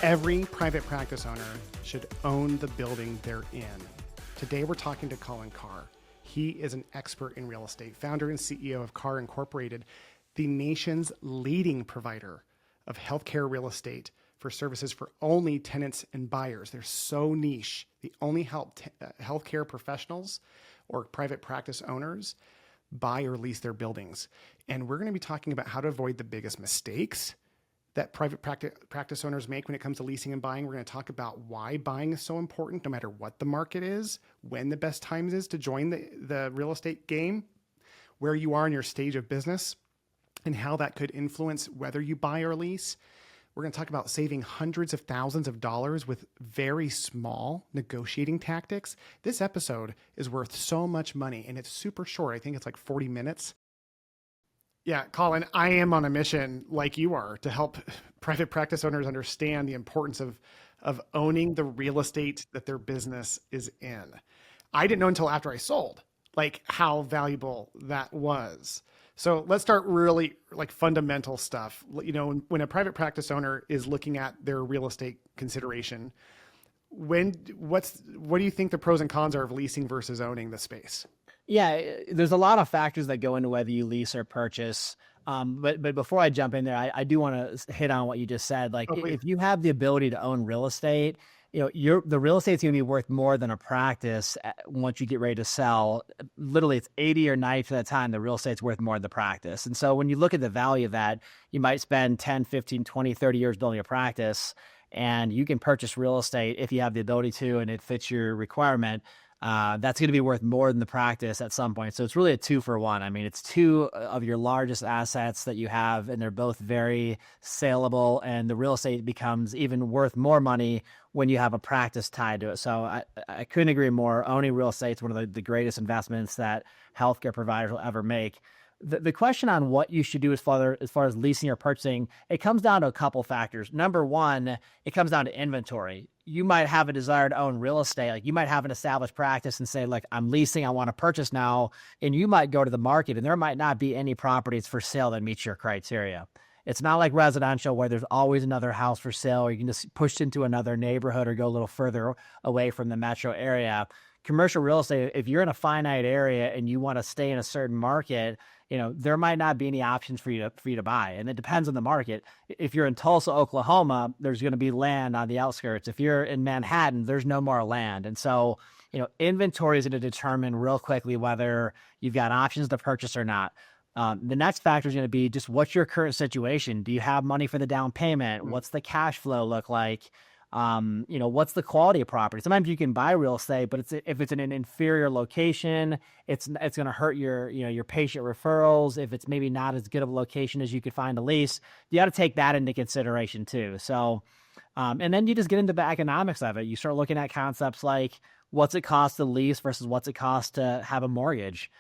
Every private practice owner should own the building they're in. Today, we're talking to Colin Carr. He is an expert in real estate, founder and CEO of Carr Incorporated, the nation's leading provider of healthcare real estate for services for only tenants and buyers. They're so niche. They only help healthcare professionals or private practice owners buy or lease their buildings. And we're going to be talking about how to avoid the biggest mistakes that private practice owners make when it comes to leasing and buying. We're going to talk about why buying is so important, no matter what the market is, when the best times is to join the real estate game, where you are in your stage of business, and how that could influence whether you buy or lease. We're going to talk about saving hundreds of thousands of dollars with very small negotiating tactics. This episode is worth so much money, and it's super short. I think it's like 40 minutes. Yeah, Colin, I am on a mission like you are to help private practice owners understand the importance of owning the real estate that their business is in. I didn't know until after I sold, like how valuable that was. So let's start really like fundamental stuff. You know, when a private practice owner is looking at their real estate consideration, what do you think the pros and cons are of leasing versus owning the space? Yeah, there's a lot of factors that go into whether you lease or purchase. But before I jump in there, I do want to hit on what you just said. Like, if you have the ability to own real estate, you know, the real estate's going to be worth more than a practice once you get ready to sell. Literally, it's 80 or 90% of the time, the real estate's worth more than the practice. And so when you look at the value of that, you might spend 10, 15, 20, 30 years building a practice, and you can purchase real estate if you have the ability to, and it fits your requirement. That's going to be worth more than the practice at some point. So it's really a 2-for-1. I mean, it's two of your largest assets that you have, and they're both very saleable, and the real estate becomes even worth more money when you have a practice tied to it. So I couldn't agree more. Owning real estate is one of the greatest investments that healthcare providers will ever make. The question on what you should do as far as leasing or purchasing, it comes down to a couple factors. Number one, it comes down to inventory. You might have a desire to own real estate. Like, you might have an established practice and say, like, I'm leasing, I want to purchase now. And you might go to the market and there might not be any properties for sale that meet your criteria. It's not like residential where there's always another house for sale, or you can just push into another neighborhood or go a little further away from the metro area. Commercial real estate, if you're in a finite area and you want to stay in a certain market, you know, there might not be any options for you to buy. And it depends on the market. If you're in Tulsa, Oklahoma, there's going to be land on the outskirts. If you're in Manhattan, there's no more land. And so, you know, inventory is going to determine real quickly whether you've got options to purchase or not. The next factor is going to be just what's your current situation? Do you have money for the down payment? What's the cash flow look like? You know, what's the quality of property? Sometimes you can buy real estate, but if it's in an inferior location, it's going to hurt your patient referrals. If it's maybe not as good of a location as you could find a lease, you got to take that into consideration too. So, and then you just get into the economics of it. You start looking at concepts like, what's it cost to lease versus what's it cost to have a mortgage?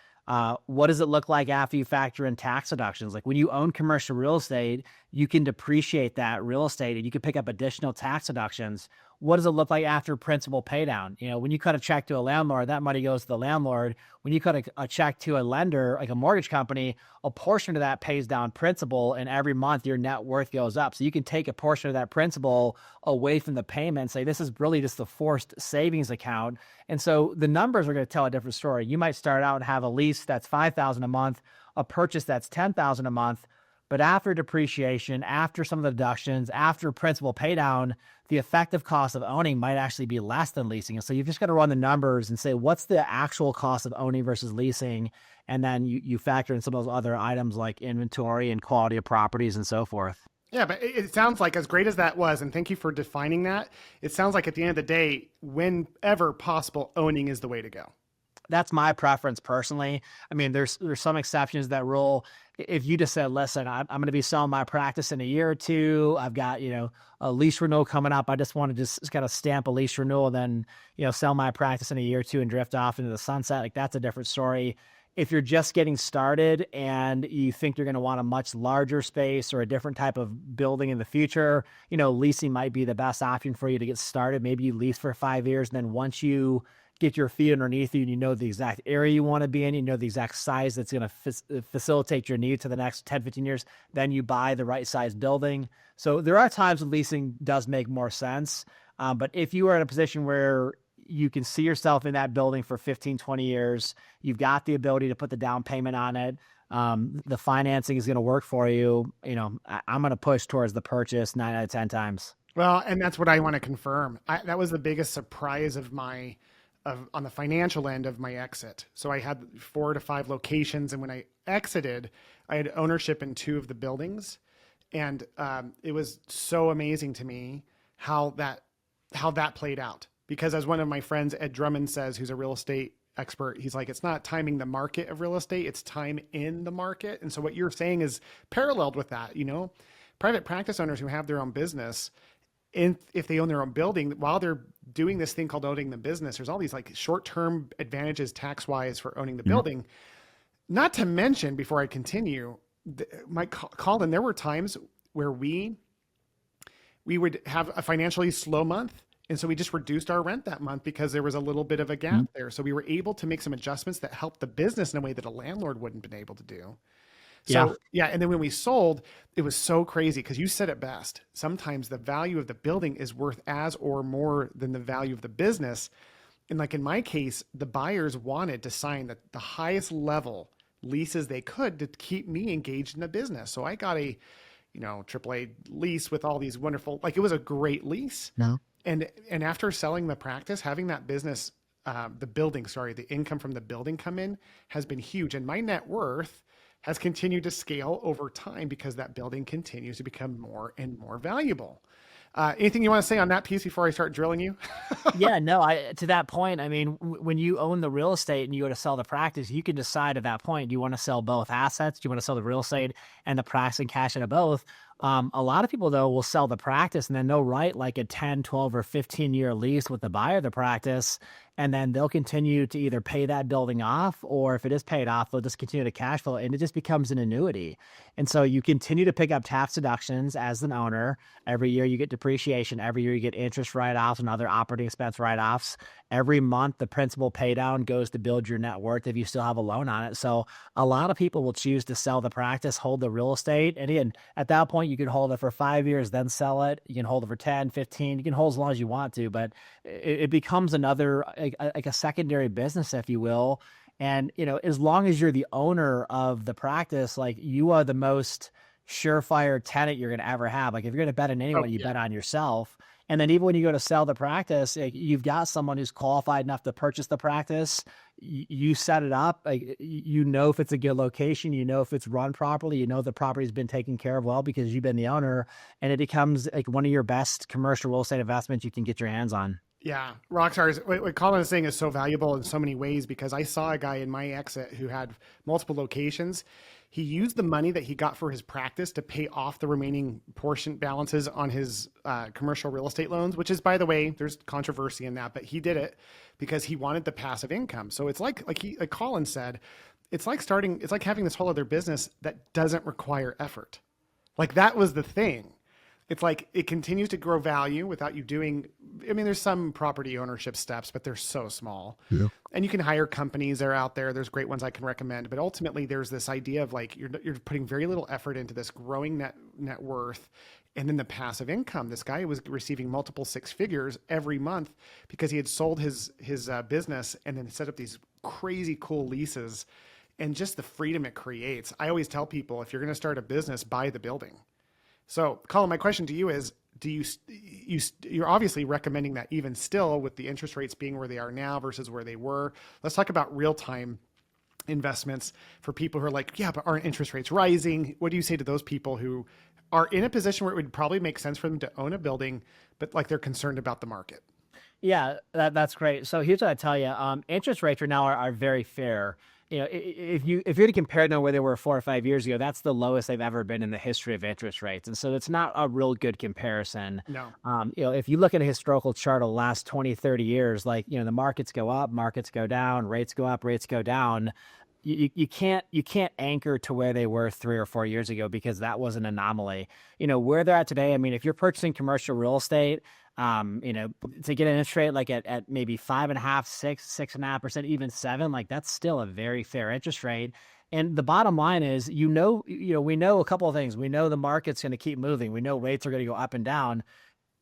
What does it look like after you factor in tax deductions? Like, when you own commercial real estate, you can depreciate that real estate and you can pick up additional tax deductions. What does it look like after principal pay down? You know, when you cut a check to a landlord, that money goes to the landlord. When you cut a check to a lender, like a mortgage company, a portion of that pays down principal, and every month your net worth goes up. So you can take a portion of that principal away from the payment and say, this is really just the forced savings account. And so the numbers are going to tell a different story. You might start out and have a lease that's $5,000 a month, a purchase that's $10,000 a month. But after depreciation, after some of the deductions, after principal pay down, the effective cost of owning might actually be less than leasing. And so you've just got to run the numbers and say, what's the actual cost of owning versus leasing? And then you factor in some of those other items like inventory and quality of properties and so forth. Yeah, but it sounds like, as great as that was, and thank you for defining that, it sounds like at the end of the day, whenever possible, owning is the way to go. That's my preference personally. I mean, there's some exceptions to that rule. If you just said, listen, I'm going to be selling my practice in a year or two, I've got, you know, a lease renewal coming up. I just want to just kind of stamp a lease renewal, then, you know, sell my practice in a year or two and drift off into the sunset. Like, that's a different story. If you're just getting started and you think you're going to want a much larger space or a different type of building in the future, you know, leasing might be the best option for you to get started. Maybe you lease for 5 years. And then once you get your feet underneath you and you know the exact area you want to be in, you know the exact size that's going to facilitate your needs to the next 10, 15 years, then you buy the right size building. So there are times when leasing does make more sense. But if you are in a position where you can see yourself in that building for 15, 20 years, you've got the ability to put the down payment on it, the financing is going to work for you, I'm going to push towards the purchase 9 out of 10 times. Well, and that's what I want to confirm. That was the biggest surprise on the financial end of my exit. So I had 4 to 5 locations, and when I exited, I had ownership in 2 of the buildings, and it was so amazing to me how that played out. Because as one of my friends, Ed Drummond, says, who's a real estate expert, he's like, it's not timing the market of real estate, it's time in the market. And so what you're saying is paralleled with that. Private practice owners who have their own business, if they own their own building, while they're doing this thing called owning the business, there's all these like short-term advantages tax-wise for owning the building. Not to mention, before I continue, Colin, there were times where we would have a financially slow month. And so we just reduced our rent that month because there was a little bit of a gap there. So we were able to make some adjustments that helped the business in a way that a landlord wouldn't have been able to do. So yeah. And then when we sold, it was so crazy because you said it best. Sometimes the value of the building is worth as or more than the value of the business. And like in my case, the buyers wanted to sign the highest level leases they could to keep me engaged in the business. So I got a, AAA lease with all these wonderful, it was a great lease. No. And after selling the practice, having that business, the income from the building come in has been huge. And my net worth has continued to scale over time because that building continues to become more and more valuable. Anything you want to say on that piece before I start drilling you? Yeah, no, to that point, I mean, when you own the real estate and you go to sell the practice, you can decide at that point, do you want to sell both assets? Do you want to sell the real estate and the practice and cash into both? A lot of people, though, will sell the practice and then they'll write like a 10, 12, or 15-year lease with the buyer of the practice. And then they'll continue to either pay that building off, or if it is paid off, they'll just continue to cash flow, and it just becomes an annuity. And so you continue to pick up tax deductions as an owner. Every year you get depreciation. Every year you get interest write-offs and other operating expense write-offs. Every month the principal pay down goes to build your net worth if you still have a loan on it. So a lot of people will choose to sell the practice, hold the real estate. And again, at that point, you can hold it for 5 years, then sell it. You can hold it for 10, 15. You can hold as long as you want to, but it becomes another, like a secondary business, if you will. And, as long as you're the owner of the practice, you are the most surefire tenant you're going to ever have. If you're going to bet on anyone, you bet on yourself. And then even when you go to sell the practice, you've got someone who's qualified enough to purchase the practice. You set it up, if it's a good location, if it's run properly, the property's been taken care of well because you've been the owner, and it becomes one of your best commercial real estate investments you can get your hands on. Yeah. Rockstars, what Colin is saying is so valuable in so many ways, because I saw a guy in my exit who had multiple locations. He used the money that he got for his practice to pay off the remaining portion balances on his commercial real estate loans, which is, by the way, there's controversy in that, but he did it because he wanted the passive income. So it's like Colin said, it's like having this whole other business that doesn't require effort. That was the thing. It's like it continues to grow value without you doing, there's some property ownership steps, but they're so small. Yeah. And you can hire companies that are out there. There's great ones I can recommend, but ultimately there's this idea of you're putting very little effort into this growing net worth. And then the passive income. This guy was receiving multiple 6 figures every month because he had sold his business and then set up these crazy cool leases, and just the freedom it creates. I always tell people, if you're going to start a business, buy the building. So, Colin, my question to you is, you're obviously recommending that even still with the interest rates being where they are now versus where they were. Let's talk about real-time investments for people who are like, yeah, but aren't interest rates rising? What do you say to those people who are in a position where it would probably make sense for them to own a building, but they're concerned about the market? Yeah, that's great. So here's what I tell you. Interest rates right now are very fair. If you're to compare them where they were 4 or 5 years ago, that's the lowest they've ever been in the history of interest rates. And so it's not a real good comparison. No. If you look at a historical chart of the last 20, 30 years, the markets go up, markets go down, rates go up, rates go down. You can't anchor to where they were 3 or 4 years ago, because that was an anomaly. Where they're at today, if you're purchasing commercial real estate, You know, to get an interest rate like at maybe 5.5, 6.5%, even 7, like that's still a very fair interest rate. And the bottom line is, we know a couple of things. We know the market's going to keep moving. We know rates are going to go up and down.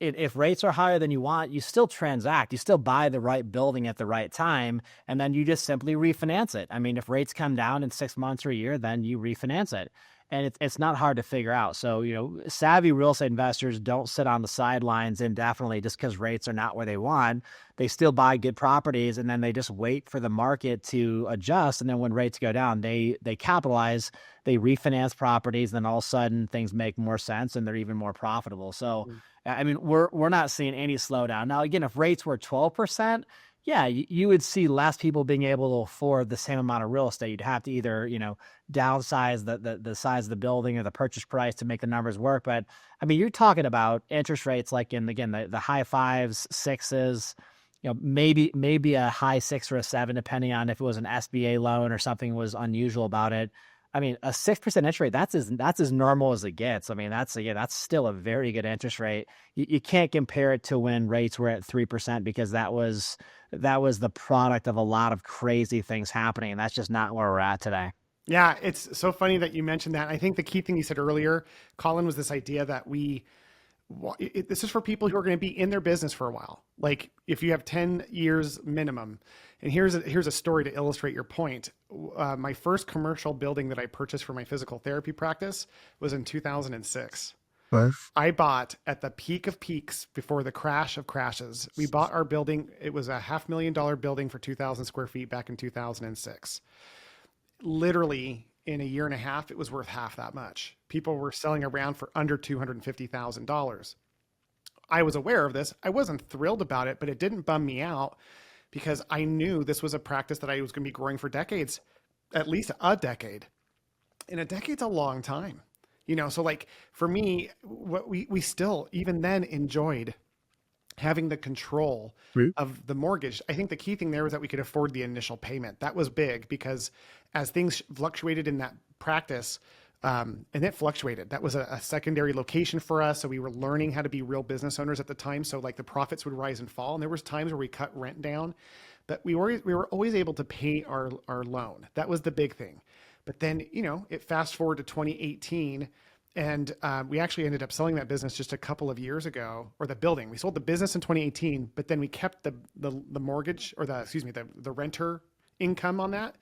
If rates are higher than you want, you still transact. You still buy the right building at the right time, and then you just simply refinance it. I mean, if rates come down in 6 months or a year, then you refinance it. And it's not hard to figure out. So, savvy real estate investors don't sit on the sidelines indefinitely just because rates are not where they want. They still buy good properties, and then they just wait for the market to adjust. And then when rates go down, they capitalize, they refinance properties, and then all of a sudden things make more sense and they're even more profitable. So, I mean, we're not seeing any slowdown. Now, again, if rates were 12%, yeah, you would see less people being able to afford the same amount of real estate. You'd have to either, downsize the size of the building or the purchase price to make the numbers work. But I mean, you're talking about interest rates like in, again, the high 5s, 6s, maybe a high 6 or a 7, depending on if it was an SBA loan or something was unusual about it. I mean, a 6% interest rate, that's as normal as it gets. I mean, that's still a very good interest rate. You can't compare it to when rates were at 3% because that was the product of a lot of crazy things happening. And that's just not where we're at today. Yeah, it's so funny that you mentioned that. I think the key thing you said earlier, Colin, was this idea that this is for people who are going to be in their business for a while. Like if you have 10 years minimum. And here's a story to illustrate your point. My first commercial building that I purchased for my physical therapy practice was in 2006. Right. I bought at the peak of peaks before the crash of crashes. We bought our building. It was a $500,000 building for 2,000 square feet back in 2006. Literally in a year and a half, it was worth half that much. People were selling around for under $250,000. I was aware of this. I wasn't thrilled about it, but it didn't bum me out because I knew this was a practice that I was going to be growing for decades, at least a decade. And a decade's a long time, so like for me, what we still even then enjoyed having the control of the mortgage. I think the key thing there was that we could afford the initial payment. That was big because as things fluctuated in that practice, and it fluctuated. That was a secondary location for us. So we were learning how to be real business owners at the time. So like the profits would rise and fall. And there was times where we cut rent down, but we were always able to pay our loan. That was the big thing. But then, it fast forward to 2018 and we actually ended up selling that business just a couple of years ago, or the building. We sold the business in 2018, but then we kept the mortgage or the renter income on that.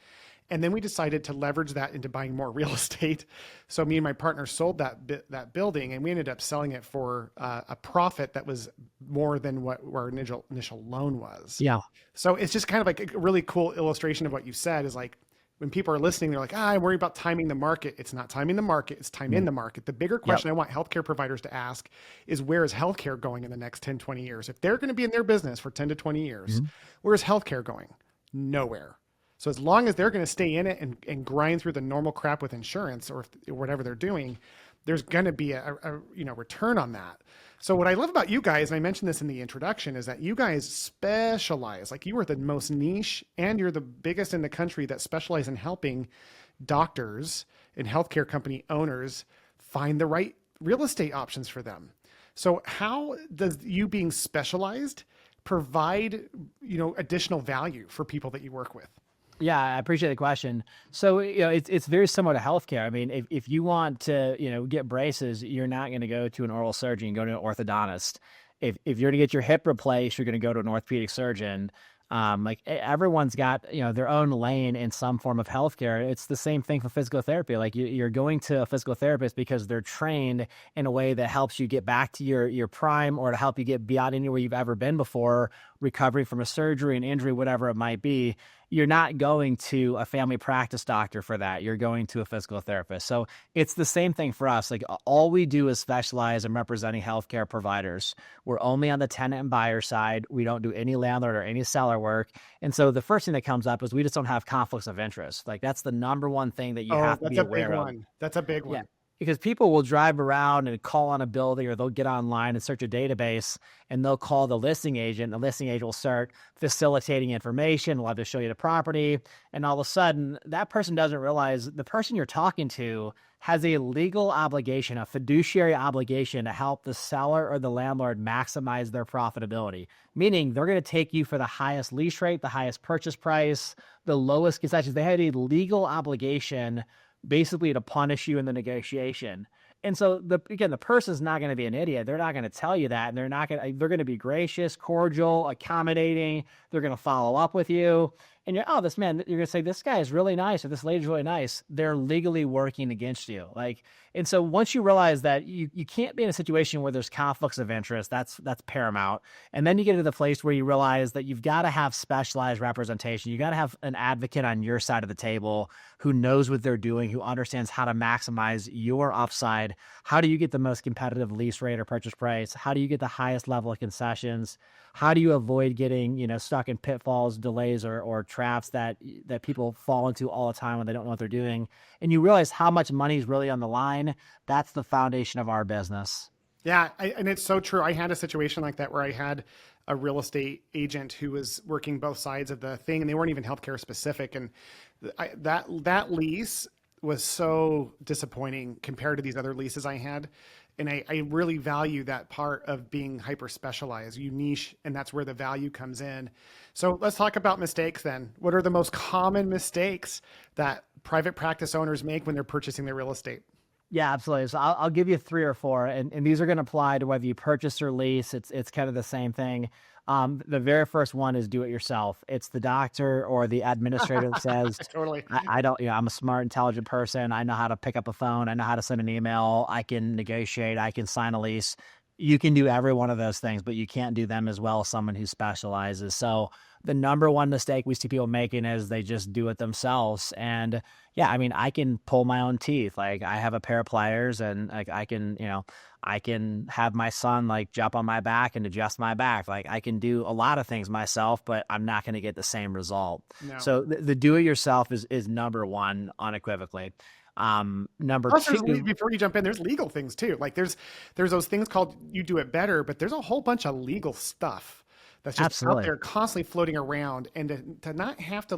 And then we decided to leverage that into buying more real estate. So me and my partner sold that building, and we ended up selling it for a profit that was more than what our initial loan was. Yeah. So it's just kind of like a really cool illustration of what you said is like, when people are listening, they're like, I worry about timing the market. It's not timing the market. It's time in the market. The bigger question I want healthcare providers to ask is, where is healthcare going in the next 10, 20 years? If they're going to be in their business for 10 to 20 years, where is healthcare going? Nowhere. So as long as they're going to stay in it and grind through the normal crap with insurance or whatever they're doing, there's going to be a return on that. So what I love about you guys, and I mentioned this in the introduction, is that you guys specialize. Like, you are the most niche and you're the biggest in the country that specialize in helping doctors and healthcare company owners find the right real estate options for them. So how does you being specialized provide, additional value for people that you work with? Yeah, I appreciate the question. So, it's very similar to healthcare. I mean, if you want to, get braces, you're not going to go to an oral surgeon, go to an orthodontist. If you're going to get your hip replaced, you're going to go to an orthopedic surgeon. Like everyone's got, their own lane in some form of healthcare. It's the same thing for physical therapy. Like you're going to a physical therapist because they're trained in a way that helps you get back to your prime, or to help you get beyond anywhere you've ever been before, recovering from a surgery, an injury, whatever it might be. You're not going to a family practice doctor for that. You're going to a physical therapist. So it's the same thing for us. Like all we do is specialize in representing healthcare providers. We're only on the tenant and buyer side. We don't do any landlord or any seller work. And so the first thing that comes up is we just don't have conflicts of interest. Like that's the number one thing that you have to be aware of. That's a big one. because people will drive around and call on a building, or they'll get online and search a database, and they'll call the listing agent. The listing agent will start facilitating information. We'll have to show you the property. And all of a sudden, that person doesn't realize the person you're talking to has a legal obligation, a fiduciary obligation to help the seller or the landlord maximize their profitability. Meaning they're going to take you for the highest lease rate, the highest purchase price, the lowest concessions. They had a legal obligation basically to punish you in the negotiation. And so the person's not going to be an idiot. They're not going to tell you that. And they're going to be gracious, cordial, accommodating. They're going to follow up with you. And you're going to say, this guy is really nice, or this lady's really nice. They're legally working against you. And so once you realize that you can't be in a situation where there's conflicts of interest, that's paramount. And then you get to the place where you realize that you've got to have specialized representation. You got to have an advocate on your side of the table who knows what they're doing, who understands how to maximize your upside. How do you get the most competitive lease rate or purchase price? How do you get the highest level of concessions? How do you avoid getting, stuck in pitfalls, delays, or traps that people fall into all the time when they don't know what they're doing? And you realize how much money is really on the line. That's the foundation of our business. Yeah, and it's so true. I had a situation like that where I had a real estate agent who was working both sides of the thing, and they weren't even healthcare specific. And that lease was so disappointing compared to these other leases I had. And I really value that part of being hyper specialized. You niche, and that's where the value comes in. So let's talk about mistakes then. What are the most common mistakes that private practice owners make when they're purchasing their real estate? Yeah, absolutely. So I'll give you 3 or 4, and these are going to apply to whether you purchase or lease. It's kind of the same thing. The very first one is do it yourself. It's the doctor or the administrator that says, Totally. I don't, I'm a smart, intelligent person. I know how to pick up a phone. I know how to send an email. I can negotiate. I can sign a lease. You can do every one of those things, but you can't do them as well as someone who specializes. So the number one mistake we see people making is they just do it themselves. And yeah, I can pull my own teeth. I have a pair of pliers, and I can have my son jump on my back and adjust my back. I can do a lot of things myself, but I'm not going to get the same result. No. So the do-it-yourself is number one unequivocally. Number also, 2, before you jump in, there's legal things too. There's those things called you do it better, but there's a whole bunch of legal stuff that's just Absolutely. out there constantly floating around, and to not have to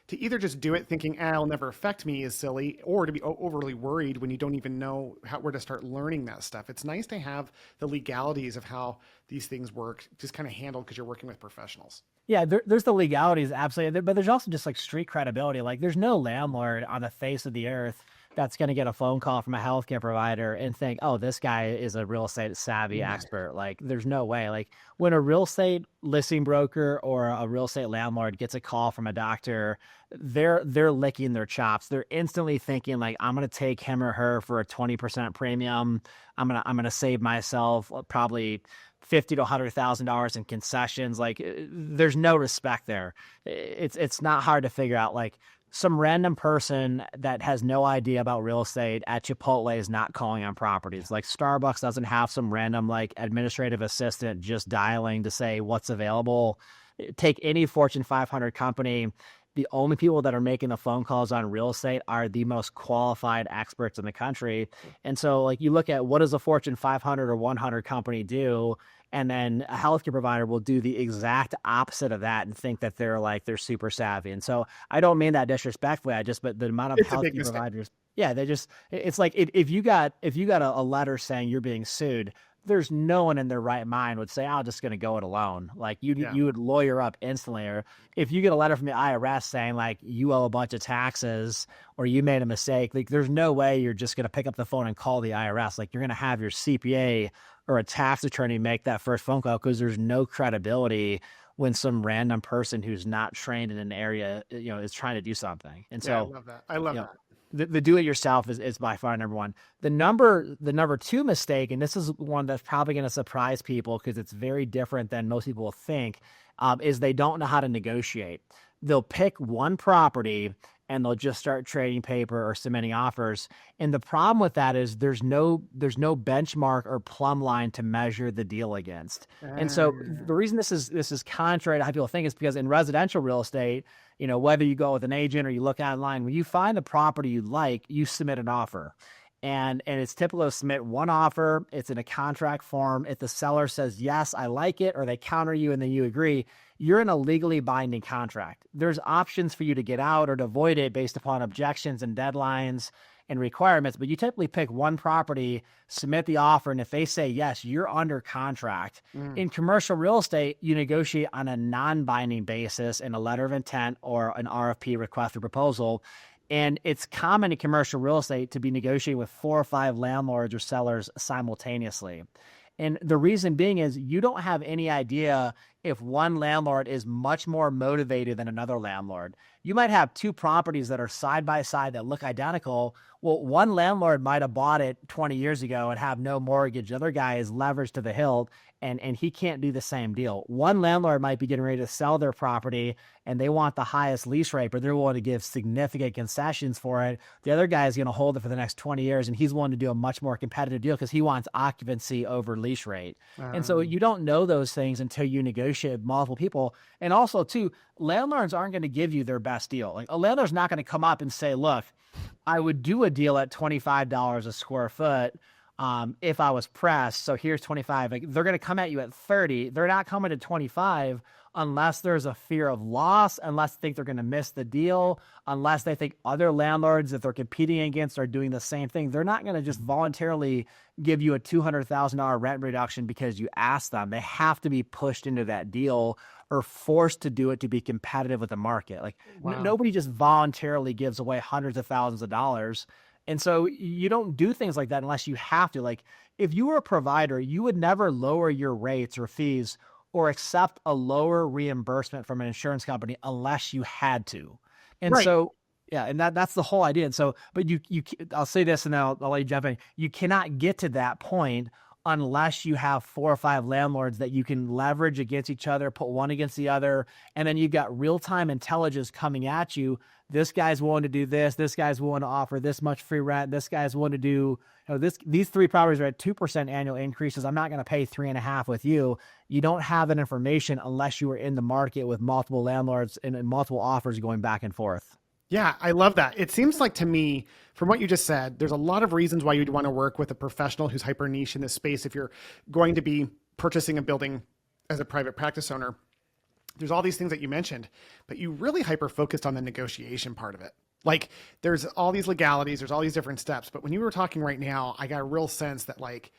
to either just do it thinking, it'll never affect me is silly, or to be overly worried when you don't even know where to start learning that stuff. It's nice to have the legalities of how these things work just kind of handled because you're working with professionals. Yeah, there's the legalities, absolutely. But there's also just street credibility. There's no landlord on the face of the earth that's going to get a phone call from a healthcare provider and think, oh, this guy is a real estate savvy expert. There's no way. When a real estate listing broker or a real estate landlord gets a call from a doctor, they're licking their chops. They're instantly thinking I'm going to take him or her for a 20% premium. I'm going to save myself probably $50,000 to $100,000 in concessions. There's no respect there. It's not hard to figure out. Some random person that has no idea about real estate at Chipotle is not calling on properties. Starbucks doesn't have some random administrative assistant just dialing to say what's available. Take any Fortune 500 company. The only people that are making the phone calls on real estate are the most qualified experts in the country. And so you look at what does a Fortune 500 or 100 company do? And then a healthcare provider will do the exact opposite of that and think that they're super savvy. And so I don't mean that disrespectfully. But the amount of healthcare providers, it's if you got a letter saying you're being sued, there's no one in their right mind would say, I'm just going to go it alone. You would lawyer up instantly. Or if you get a letter from the IRS saying you owe a bunch of taxes or you made a mistake, there's no way you're just going to pick up the phone and call the IRS. You're going to have your CPA or a tax attorney make that first phone call, because there's no credibility when some random person who's not trained in an area, is trying to do something. And so I love that. I love that. The do-it-yourself is by far number one. The number 2 mistake, and this is one that's probably going to surprise people because it's very different than most people think, is they don't know how to negotiate. They'll pick one property and they'll just start trading paper or submitting offers. And the problem with that is there's no benchmark or plumb line to measure the deal against. And so the reason this is contrary to how people think is because in residential real estate, whether you go with an agent or you look online, when you find a property you like, you submit an offer. and it's typical to submit one offer. It's in a contract form. If the seller says, yes, I like it, or they counter you and then you agree, you're in a legally binding contract. There's options for you to get out or to avoid it based upon objections and deadlines and requirements, but you typically pick one property, submit the offer, and if they say yes, you're under contract. In commercial real estate, you negotiate on a non-binding basis in a letter of intent or an RFP, request for proposal. And it's common in commercial real estate to be negotiating with 4 or 5 landlords or sellers simultaneously. And the reason being is you don't have any idea if one landlord is much more motivated than another landlord. You might have 2 properties that are side by side that look identical. Well, one landlord might have bought it 20 years ago and have no mortgage. The other guy is leveraged to the hilt and he can't do the same deal. One landlord might be getting ready to sell their property and they want the highest lease rate, but they're willing to give significant concessions for it. The other guy is going to hold it for the next 20 years and he's willing to do a much more competitive deal because he wants occupancy over lease rate. And so you don't know those things until you negotiate with multiple people. And also too, landlords aren't going to give you their best deal. Like a landlord's not going to come up and say, look, I would do a deal at $25 a square foot if I was pressed. So here's 25. Like they're going to come at you at 30. They're not coming to 25 unless there's a fear of loss, unless they think they're going to miss the deal, unless they think other landlords that they're competing against are doing the same thing. They're not going to just voluntarily give you a $200,000 rent reduction because you asked them. They have to be pushed into that deal or forced to do it to be competitive with the market. Like nobody just voluntarily gives away hundreds of thousands of dollars. And so you don't do things like that unless you have to. Like if you were a provider, you would never lower your rates or fees or accept a lower reimbursement from an insurance company unless you had to. And so, yeah, and that's the whole idea. And so, but I'll say this and then I'll let you jump in. You cannot get to that point unless you have 4 or 5 landlords that you can leverage against each other, put one against the other, and then you've got real-time intelligence coming at you. This guy's willing to do this. This guy's willing to offer this much free rent. This guy's willing to do, these 3 properties are at 2% annual increases. I'm not going to pay 3.5 with you. You don't have that information unless you are in the market with multiple landlords and multiple offers going back and forth. Yeah, I love that. It seems like to me, from what you just said, there's a lot of reasons why you'd want to work with a professional who's hyper niche in this space. If you're going to be purchasing a building as a private practice owner, there's all these things that you mentioned, but you really hyper focused on the negotiation part of it. Like there's all these legalities, there's all these different steps. But when you were talking right now, I got a real sense that like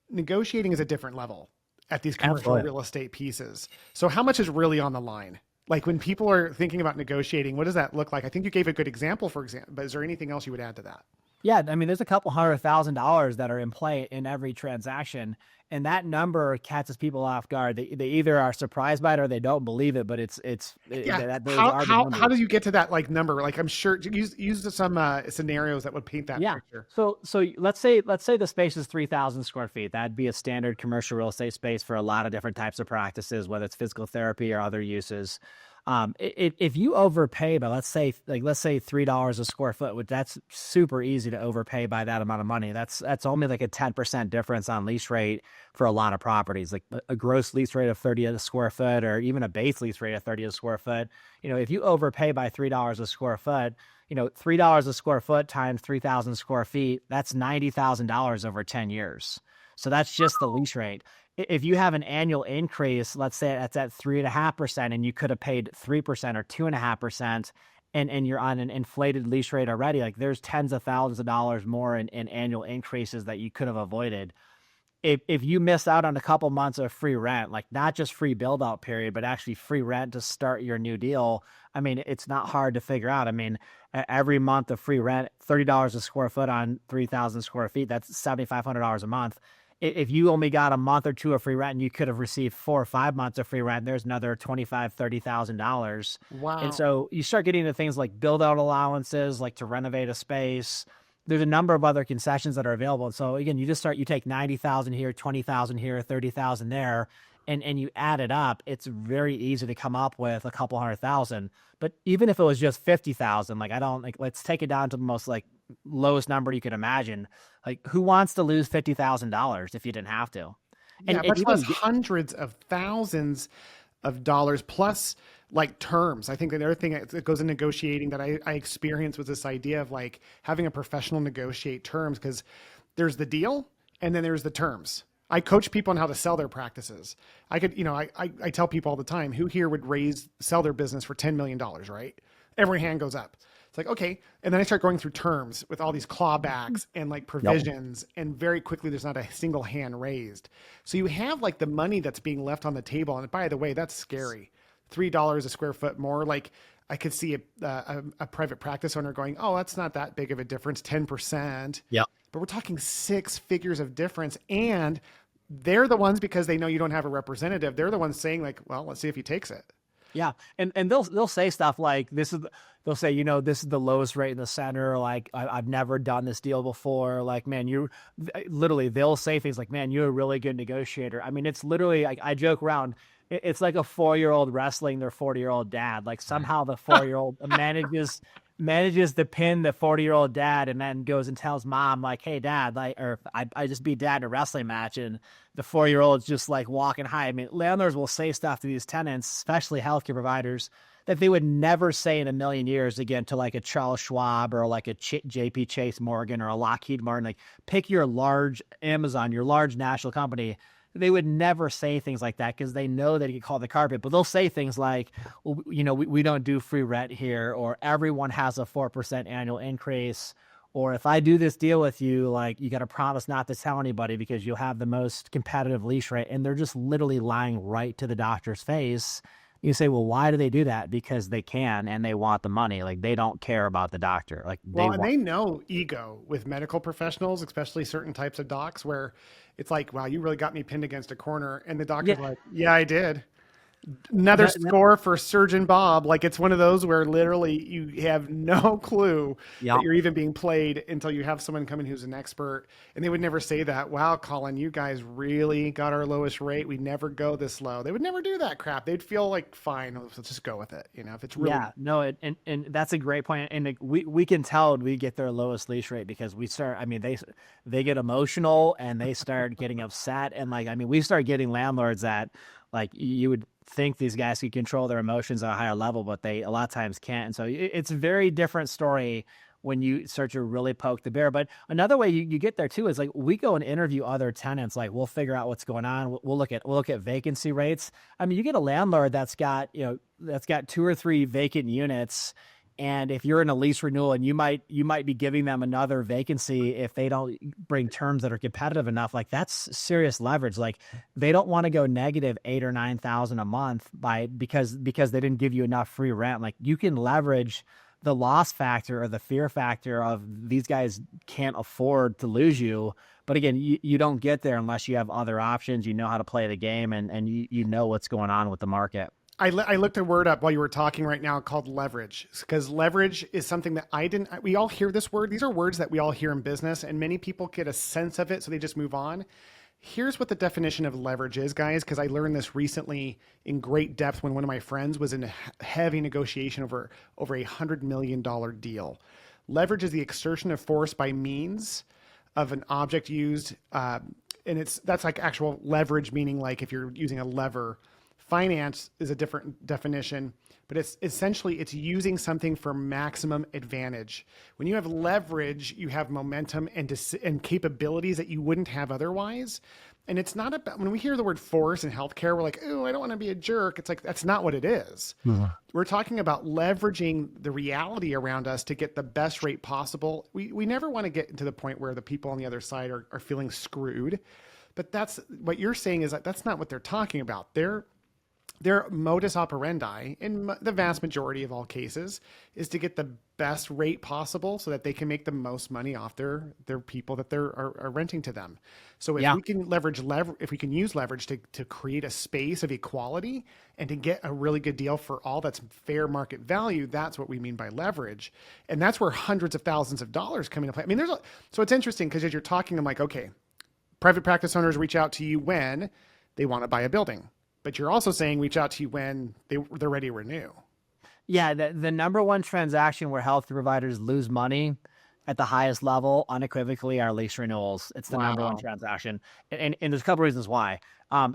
negotiating is a different level at these commercial real estate pieces. So how much is really on the line? Like when people are thinking about negotiating, what does that look like? I think you gave a good example, for example, but is there anything else you would add to that? Yeah, I mean, there's a couple $100,000 that are in play in every transaction, and that number catches people off guard. They either are surprised by it or they don't believe it. But how do you get to that like number? Like I'm sure use some scenarios that would paint that picture. So let's say the space is 3,000 square feet. That'd be a standard commercial real estate space for a lot of different types of practices, whether it's physical therapy or other uses. If you overpay by let's say $3 a square foot, which that's super easy to overpay by that amount of money. That's only like a 10% difference on lease rate for a lot of properties, like a gross lease rate of 30 a square foot, or even a base lease rate of 30 a square foot. If you overpay by $3 a square foot, $3 a square foot times 3,000 square feet, that's $90,000 over 10 years. So that's just the lease rate. If you have an annual increase, let's say that's at 3.5%, and you could have paid 3% or 2.5%, and you're on an inflated lease rate already, like there's tens of thousands of dollars more in annual increases that you could have avoided. If you miss out on a couple months of free rent, like not just free build out period, but actually free rent to start your new deal, I mean, it's not hard to figure out. I mean, every month of free rent, $30 a square foot on 3,000 square feet, that's $7,500 a month. If you only got a month or two of free rent and you could have received 4 or 5 months of free rent, there's another $25,000, $30,000. Wow. And so you start getting into things like build out allowances, like to renovate a space. There's a number of other concessions that are available. And so again, you take 90,000 here, 20,000 here, 30,000 there, and you add it up. It's very easy to come up with a couple $100,000. But even if it was just 50,000, let's take it down to the most lowest number you could imagine. Like who wants to lose $50,000 if you didn't have to? And much less hundreds of thousands of dollars plus like terms. I think the other thing that goes in negotiating that I experienced was this idea of like having a professional negotiate terms, because there's the deal and then there's the terms. I coach people on how to sell their practices. I could, I tell people all the time, who here would sell their business for $10 million, right? Every hand goes up. It's like, okay. And then I start going through terms with all these clawbacks and like provisions. Yep. And very quickly, there's not a single hand raised. So you have like the money that's being left on the table. And by the way, that's scary. $3 a square foot more. Like I could see a private practice owner going, oh, that's not that big of a difference, 10%. Yeah. But we're talking 6 figures of difference. And they're the ones, because they know you don't have a representative, they're the ones saying like, well, let's see if he takes it. Yeah. And they'll say stuff like they'll say, this is the lowest rate in the center. Like I've never done this deal before. Like, man, they'll say things like, man, you're a really good negotiator. I mean, it's literally, I joke around. It's like a 4-year-old wrestling their 40-year-old dad. Like somehow the 4-year-old manages to pin the 40-year-old dad, and then goes and tells mom like, hey dad, I just beat dad in a wrestling match. And the 4-year-old's just like walking high. I mean, landlords will say stuff to these tenants, especially healthcare providers, that they would never say in a million years again to like a Charles Schwab or like a JP Chase Morgan or a Lockheed Martin. Like pick your large Amazon, your large national company. They would never say things like that because they know they can call the carpet, but they'll say things like, well, we don't do free rent here, or everyone has a 4% annual increase. Or if I do this deal with you, like you got to promise not to tell anybody because you'll have the most competitive lease rate. And they're just literally lying right to the doctor's face. You say, well, why do they do that? Because they can, and they want the money. Like they don't care about the doctor. Like they know ego with medical professionals, especially certain types of docs, where it's like, wow, you really got me pinned against a corner. And the doctor's like, yeah, I did. Another score for Surgeon Bob. Like it's one of those where literally you have no clue that you're even being played until you have someone come in who's an expert. And they would never say that, wow, Colin, you guys really got our lowest rate. We never go this low. They would never do that crap. They'd feel like, fine, let's just go with it. If it's really. Yeah, no, and that's a great point. And we can tell we get their lowest lease rate because they get emotional and they start getting upset. And we start getting landlords that like you would think these guys can control their emotions at a higher level, but they a lot of times can't. And so it's a very different story when you start to really poke the bear. But another way you get there too is like we go and interview other tenants. Like we'll figure out what's going on. We'll look at vacancy rates. I mean, you get a landlord that's got 2 or 3 vacant units. And if you're in a lease renewal and you might be giving them another vacancy if they don't bring terms that are competitive enough, like that's serious leverage. Like they don't want to go negative $8,000 or $9,000 a month because they didn't give you enough free rent. Like you can leverage the loss factor or the fear factor of these guys can't afford to lose you. But again, you don't get there unless you have other options. You know how to play the game and you know what's going on with the market. I looked a word up while you were talking right now called leverage, because leverage is something that we all hear this word. These are words that we all hear in business and many people get a sense of it. So they just move on. Here's what the definition of leverage is, guys, because I learned this recently in great depth when one of my friends was in a heavy negotiation over $100 million deal. Leverage is the exertion of force by means of an object used. And that's like actual leverage, meaning like if you're using a lever. Finance is a different definition, but it's essentially using something for maximum advantage. When you have leverage, you have momentum and capabilities that you wouldn't have otherwise. And it's not about, when we hear the word force in healthcare, we're like, oh, I don't want to be a jerk. It's like, that's not what it is. Mm-hmm. We're talking about leveraging the reality around us to get the best rate possible. We never want to get to the point where the people on the other side are feeling screwed, but that's what you're saying is that that's not what they're talking about. Their modus operandi, in the vast majority of all cases, is to get the best rate possible so that they can make the most money off their people that are renting to them. So if we can if we can use leverage to create a space of equality and to get a really good deal for all that's fair market value, that's what we mean by leverage. And that's where hundreds of thousands of dollars come into play. I mean, so it's interesting because as you're talking, I'm like, okay, private practice owners reach out to you when they want to buy a building. But you're also saying reach out to you when they're ready to renew. Yeah, the number one transaction where health providers lose money at the highest level, unequivocally, are lease renewals. It's the number one Wow. transaction. And there's a couple reasons why.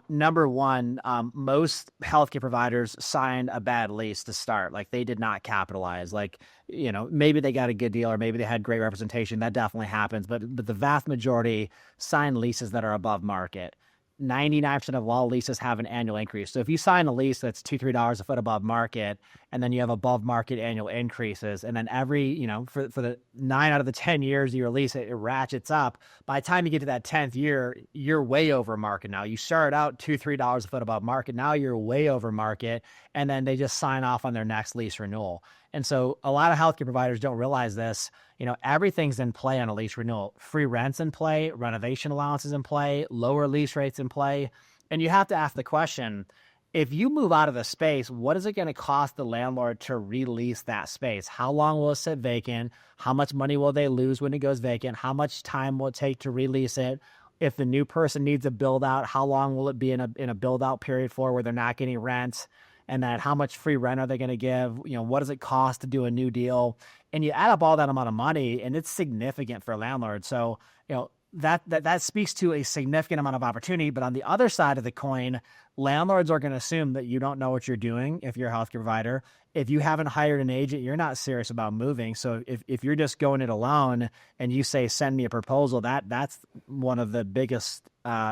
Number one, most healthcare providers signed a bad lease to start. Like they did not capitalize. Like, maybe they got a good deal or maybe they had great representation. That definitely happens. But the vast majority sign leases that are above market. 99% of all leases have an annual increase. So if you sign a lease that's $2-3 a foot above market, and then you have above market annual increases, and then every, for the 9 out of the 10 years of your lease, it ratchets up. By the time you get to that 10th year, you're way over market now. You started out $2-3 a foot above market. Now you're way over market. And then they just sign off on their next lease renewal. And so a lot of healthcare providers don't realize this. Everything's in play on a lease renewal. Free rent's in play, renovation allowances in play, lower lease rates in play. And you have to ask the question, if you move out of the space, what is it going to cost the landlord to release that space? How long will it sit vacant? How much money will they lose when it goes vacant? How much time will it take to release it? If the new person needs a build out, how long will it be in a build out period for where they're not getting rent? And then how much free rent are they going to give? What does it cost to do a new deal? And you add up all that amount of money, and it's significant for landlords. So, that speaks to a significant amount of opportunity. But on the other side of the coin, landlords are going to assume that you don't know what you're doing if you're a healthcare provider. If you haven't hired an agent, you're not serious about moving. So if you're just going it alone and you say, send me a proposal, that's one of the biggest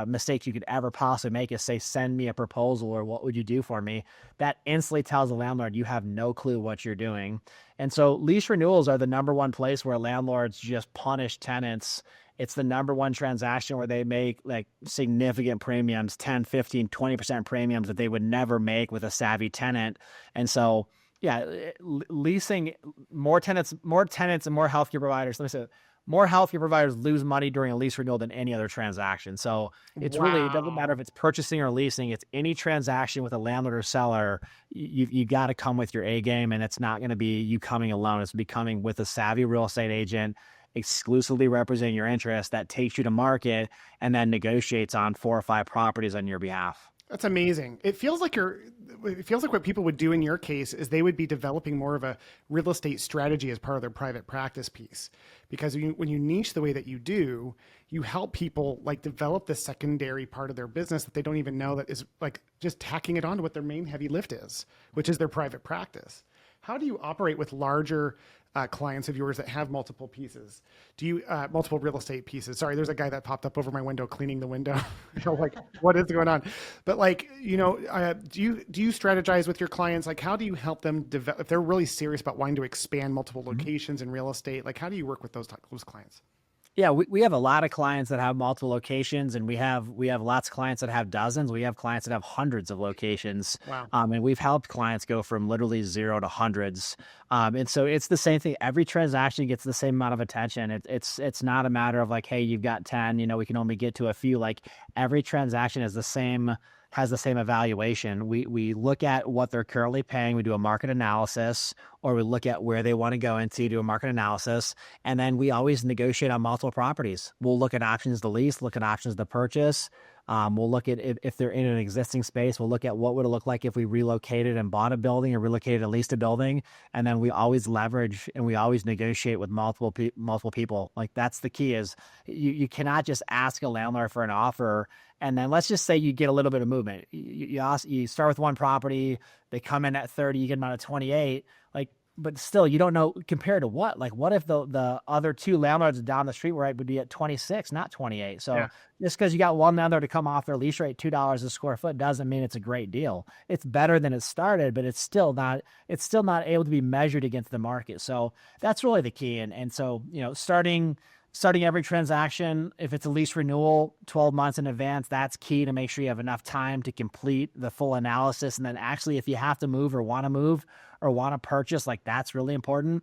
mistakes you could ever possibly make is say, send me a proposal or what would you do for me? That instantly tells the landlord you have no clue what you're doing. And so lease renewals are the number one place where landlords just punish tenants. It's the number one transaction where they make like significant premiums, 10, 15, 20% premiums that they would never make with a savvy tenant. And so, leasing more tenants and more healthcare providers. Let me say, more healthcare providers lose money during a lease renewal than any other transaction. So it's really, it doesn't matter if it's purchasing or leasing, it's any transaction with a landlord or seller, you got to come with your A game, and it's not going to be you coming alone. It's becoming with a savvy real estate agent, exclusively representing your interest that takes you to market and then negotiates on 4 or 5 properties on your behalf. That's amazing. It feels like what people would do in your case is they would be developing more of a real estate strategy as part of their private practice piece. Because when you niche the way that you do, you help people like develop the secondary part of their business that they don't even know that is like just tacking it on to what their main heavy lift is, which is their private practice. How do you operate with larger clients of yours that have multiple pieces? Do you multiple real estate pieces? Sorry, there's a guy that popped up over my window cleaning the window. Like, what is going on? But like, do you strategize with your clients? Like, how do you help them develop if they're really serious about wanting to expand multiple locations in real estate? Like, how do you work with those clients? Yeah, we have a lot of clients that have multiple locations, and we have lots of clients that have dozens. We have clients that have hundreds of locations. Wow. And we've helped clients go from literally 0 to hundreds. And so it's the same thing. Every transaction gets the same amount of attention. It's not a matter of like, hey, you've got 10, we can only get to a few. Like every transaction is has the same evaluation. We look at what they're currently paying. We do a market analysis, or we look at where they want to go into, do a market analysis. And then we always negotiate on multiple properties. We'll look at options to lease, look at options to purchase. We'll look at if they're in an existing space, we'll look at what would it look like if we relocated and bought a building or relocated and leased a building. And then we always leverage and we always negotiate with multiple people. Like that's the key is you cannot just ask a landlord for an offer. And then let's just say you get a little bit of movement. You start with one property, they come in at 30, you get them out of 28. But still, you don't know compared to what. Like, what if the other 2 landlords down the street would be at 26, not 28? So just because you got one landlord to come off their lease rate $2 a square foot doesn't mean it's a great deal. It's better than it started, but it's still not able to be measured against the market. So that's really the key. And so starting every transaction, if it's a lease renewal 12 months in advance, that's key to make sure you have enough time to complete the full analysis. And then actually, if you have to move or want to purchase, like that's really important.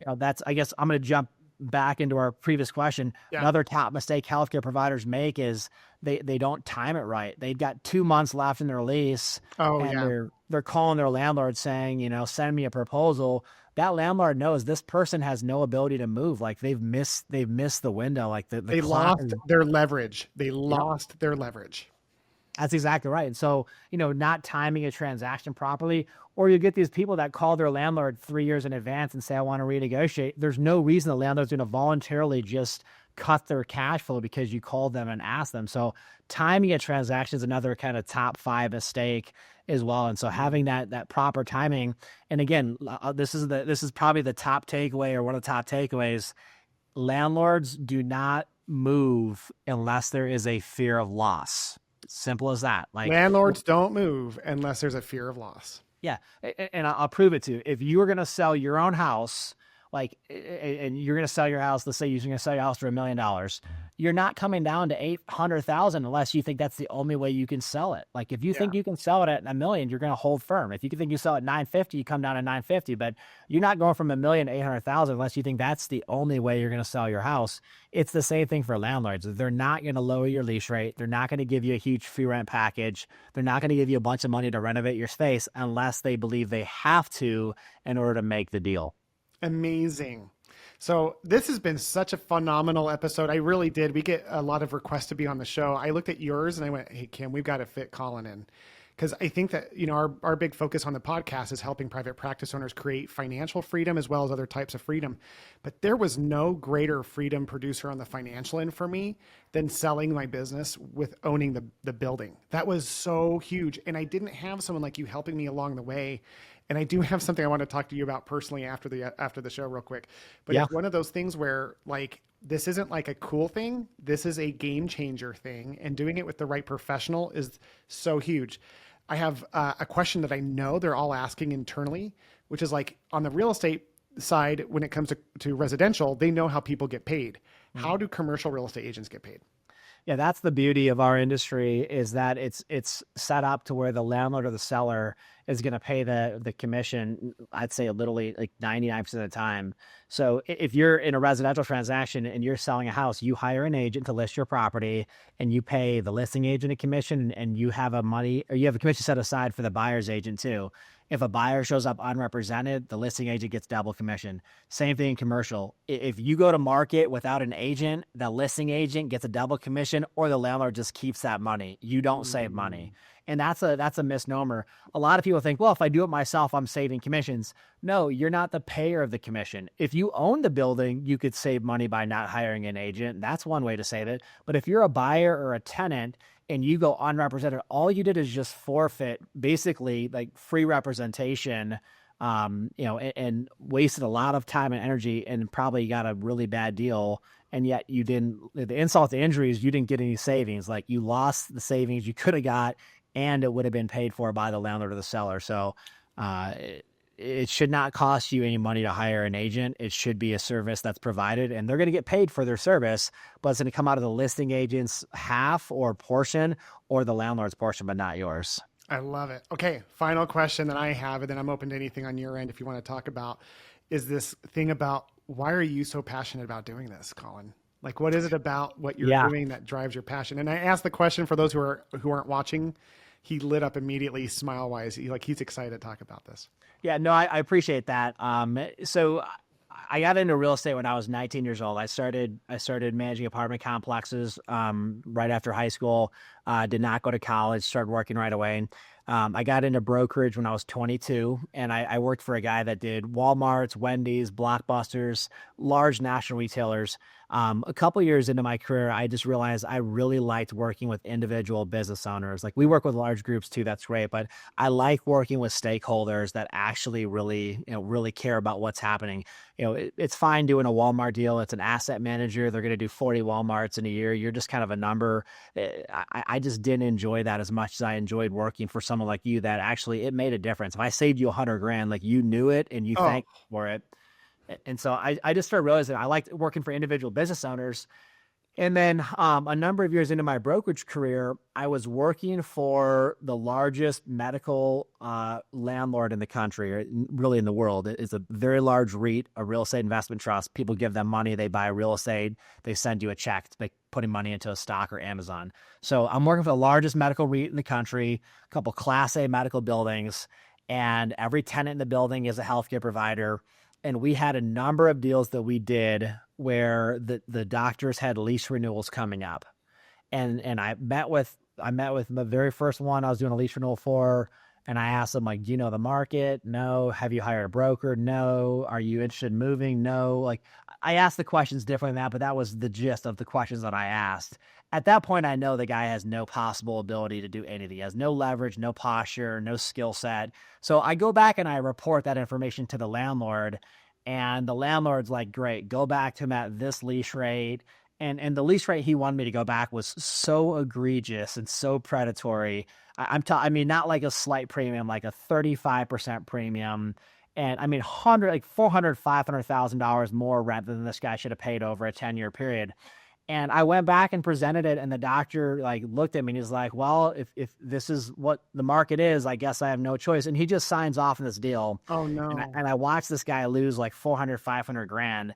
I guess I'm going to jump back into our previous question. Yeah. Another top mistake healthcare providers make is they don't time it right. They've got 2 months left in their lease. They're calling their landlord saying, send me a proposal. That landlord knows this person has no ability to move. Like they've missed the window. Like they lost their leverage. They lost their leverage. That's exactly right. And so, not timing a transaction properly, or you get these people that call their landlord 3 years in advance and say, I want to renegotiate. There's no reason the landlord's going to voluntarily just cut their cash flow because you called them and asked them. So timing a transaction is another kind of top 5 mistake as well. And so having that proper timing, and again, this is probably the top takeaway, or one of the top takeaways. Landlords do not move unless there is a fear of loss. Simple as that. Like, landlords don't move unless there's a fear of loss. Yeah. And I'll prove it to you. If you were going to sell your own house, and you're going to sell your house, let's say you're going to sell your house for $1 million, you're not coming down to 800,000 unless you think that's the only way you can sell it. Like, if you think you can sell it at $1 million, you're going to hold firm. If you think you sell it at 950, you come down to 950, but you're not going from $1 million to 800,000 unless you think that's the only way you're going to sell your house. It's the same thing for landlords. They're not going to lower your lease rate. They're not going to give you a huge free rent package. They're not going to give you a bunch of money to renovate your space unless they believe they have to in order to make the deal. Amazing. So this has been such a phenomenal episode. I really did. We get a lot of requests to be on the show. I looked at yours and I went, hey, Kim, we've got to fit Colin in. Because I think that, our big focus on the podcast is helping private practice owners create financial freedom as well as other types of freedom. But there was no greater freedom producer on the financial end for me than selling my business with owning the building. That was so huge. And I didn't have someone like you helping me along the way. And I do have something I want to talk to you about personally after the show real quick. But It's one of those things where, like, this isn't like a cool thing. This is a game changer thing. And doing it with the right professional is so huge. I have a question that I know they're all asking internally, which is like, on the real estate side, when it comes to residential, they know how people get paid. Mm-hmm. How do commercial real estate agents get paid? Yeah, that's the beauty of our industry, is that it's set up to where the landlord or the seller is going to pay the commission, I'd say literally like 99% of the time. So if you're in a residential transaction and you're selling a house, you hire an agent to list your property and you pay the listing agent a commission, and you have a commission set aside for the buyer's agent too. If a buyer shows up unrepresented, the listing agent gets double commission. Same thing in commercial. If you go to market without an agent, the listing agent gets a double commission, or the landlord just keeps that money. You don't save money. And that's a misnomer. A lot of people think, well, if I do it myself, I'm saving commissions. No, you're not the payer of the commission. If you own the building, you could save money by not hiring an agent. That's one way to save it. But if you're a buyer or a tenant and you go unrepresented, all you did is just forfeit basically like free representation, and wasted a lot of time and energy, and probably got a really bad deal. And yet you didn't, the insult to injury is you didn't get any savings. Like, you lost the savings you could have got, and it would have been paid for by the landlord or the seller. So it should not cost you any money to hire an agent. It should be a service that's provided, and they're going to get paid for their service, but it's going to come out of the listing agent's half or portion, or the landlord's portion, but not yours. I love it. Okay, final question that I have, and then I'm open to anything on your end if you want to talk about, is this thing about, why are you so passionate about doing this, Colin? Like, what is it about what you're doing that drives your passion? And I asked the question for those who aren't watching. He lit up immediately, smile-wise. He's excited to talk about this. Yeah, no, I appreciate that. So I got into real estate when I was 19 years old. I started managing apartment complexes right after high school. Did not go to college. Started working right away. I got into brokerage when I was 22, and I worked for a guy that did Walmart's, Wendy's, Blockbusters, large national retailers. A couple years into my career, I just realized I really liked working with individual business owners. Like, we work with large groups too, that's great, but I like working with stakeholders that actually really care about what's happening. It's fine doing a Walmart deal. It's an asset manager. They're going to do 40 Walmarts in a year. You're just kind of a number. I just didn't enjoy that as much as I enjoyed working for someone like you that actually it made a difference. If I saved you $100,000, like, you knew it and you thanked me for it. And so I just started realizing I liked working for individual business owners. And then a number of years into my brokerage career, I was working for the largest medical landlord in the country, or really in the world. It's a very large REIT, a real estate investment trust. People give them money, they buy real estate, they send you a check, like putting money into a stock or Amazon. So I'm working for the largest medical REIT in the country, a couple Class A medical buildings, and every tenant in the building is a healthcare provider. And we had a number of deals that we did where the doctors had lease renewals coming up. And I met with I met with the very first one I was doing a lease renewal for. And I asked them, like, do you know the market? No. Have you hired a broker? No. Are you interested in moving? No. Like, I asked the questions differently than that, but that was the gist of the questions that I asked. At that point, I know the guy has no possible ability to do anything. He has no leverage, no posture, no skill set. So I go back and I report that information to the landlord, and the landlord's like, great, go back to him at this lease rate. And the lease rate he wanted me to go back was so egregious and so predatory. I mean, not like a slight premium, like a 35% premium. And I mean, like $400,000, $500,000 more rent than this guy should have paid over a 10-year period. And I went back and presented it, and the doctor like looked at me and he's like, well, if this is what the market is, I guess I have no choice. And he just signs off on this deal. Oh no. And I watched this guy lose like 400, 500 grand.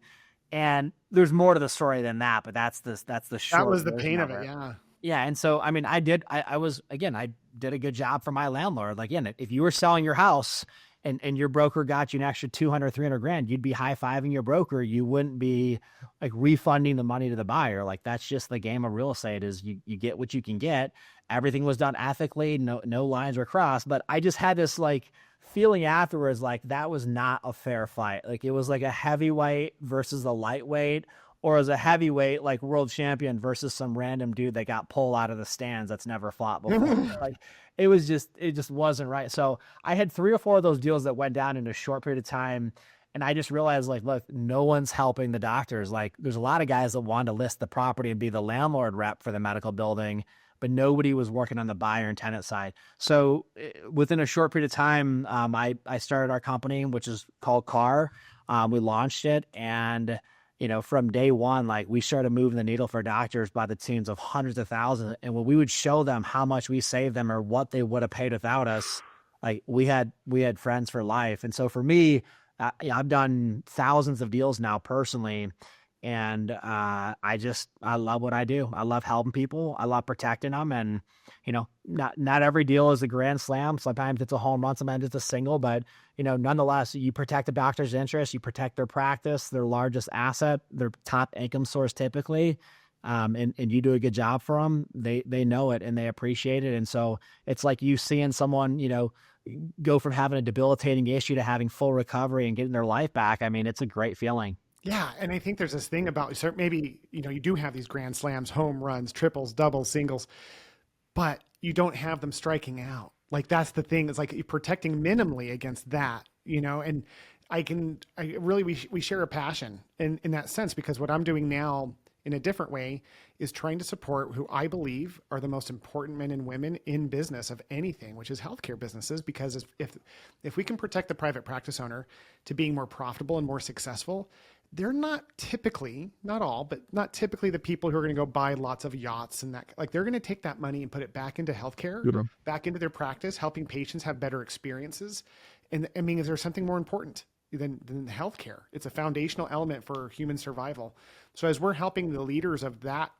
And there's more to the story than that, but that's the short. That was the pain of it. Yeah. Yeah. And so, I mean, I did a good job for my landlord. Like, again, if you were selling your house and your broker got you an extra 200, 300 grand, you'd be high-fiving your broker. You wouldn't be like refunding the money to the buyer. Like, that's just the game of real estate, is you get what you can get. Everything was done ethically. No lines were crossed, but I just had this like feeling afterwards, like that was not a fair fight. Like, it was like a heavyweight versus a lightweight, or as a heavyweight, like world champion versus some random dude that got pulled out of the stands that's never fought before. Like, it just wasn't right. So I had 3 or 4 of those deals that went down in a short period of time. And I just realized, like, look, no one's helping the doctors. Like, there's a lot of guys that want to list the property and be the landlord rep for the medical building, but nobody was working on the buyer and tenant side. So within a short period of time, I started our company, which is called Carr. We launched it, and from day one, like, we started moving the needle for doctors by the tunes of hundreds of thousands. And when we would show them how much we saved them or what they would have paid without us, like, we had friends for life. And so for me, I've done thousands of deals now personally. And I love what I do. I love helping people. I love protecting them. And, not every deal is a grand slam. Sometimes it's a home run, sometimes it's a single, but, nonetheless, you protect the doctor's interest, you protect their practice, their largest asset, their top income source typically. And you do a good job for them. They know it and they appreciate it. And so it's like you seeing someone, go from having a debilitating issue to having full recovery and getting their life back. I mean, it's a great feeling. Yeah. And I think there's this thing about, so maybe, you do have these grand slams, home runs, triples, doubles, singles, but you don't have them striking out. Like, that's the thing. It's like you're protecting minimally against that, and we share a passion in that sense, because what I'm doing now in a different way is trying to support who I believe are the most important men and women in business of anything, which is healthcare businesses. Because if we can protect the private practice owner to being more profitable and more successful, they're not typically, not all, but not typically the people who are going to go buy lots of yachts and that. Like, they're going to take that money and put it back into healthcare, back into their practice, helping patients have better experiences. And I mean, is there something more important than healthcare? It's a foundational element for human survival. So as we're helping the leaders of that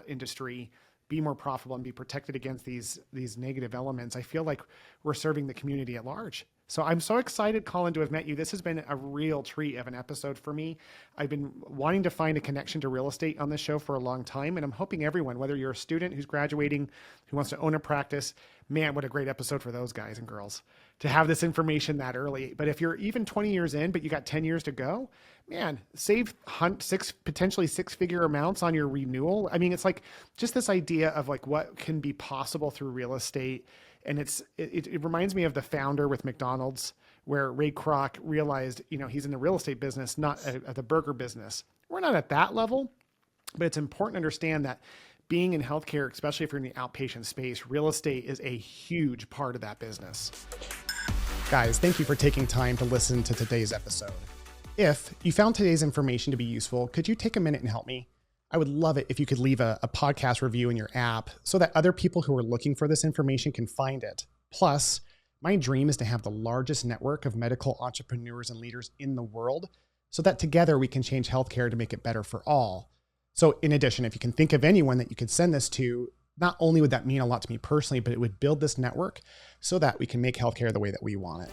industry be more profitable and be protected against these negative elements, I feel like we're serving the community at large. So I'm so excited, Colin, to have met you. This has been a real treat of an episode for me. I've been wanting to find a connection to real estate on this show for a long time, and I'm hoping everyone, whether you're a student who's graduating, who wants to own a practice, man, what a great episode for those guys and girls to have this information that early. But if you're even 20 years in, but you got 10 years to go, man, save potentially 6-figure amounts on your renewal. I mean, it's like just this idea of like what can be possible through real estate. And it reminds me of the founder with McDonald's, where Ray Kroc realized, he's in the real estate business, not at the burger business. We're not at that level, but it's important to understand that being in healthcare, especially if you're in the outpatient space, real estate is a huge part of that business. Guys, thank you for taking time to listen to today's episode. If you found today's information to be useful, could you take a minute and help me? I would love it if you could leave a podcast review in your app so that other people who are looking for this information can find it. Plus, my dream is to have the largest network of medical entrepreneurs and leaders in the world so that together we can change healthcare to make it better for all. So in addition, if you can think of anyone that you could send this to, not only would that mean a lot to me personally, but it would build this network so that we can make healthcare the way that we want it.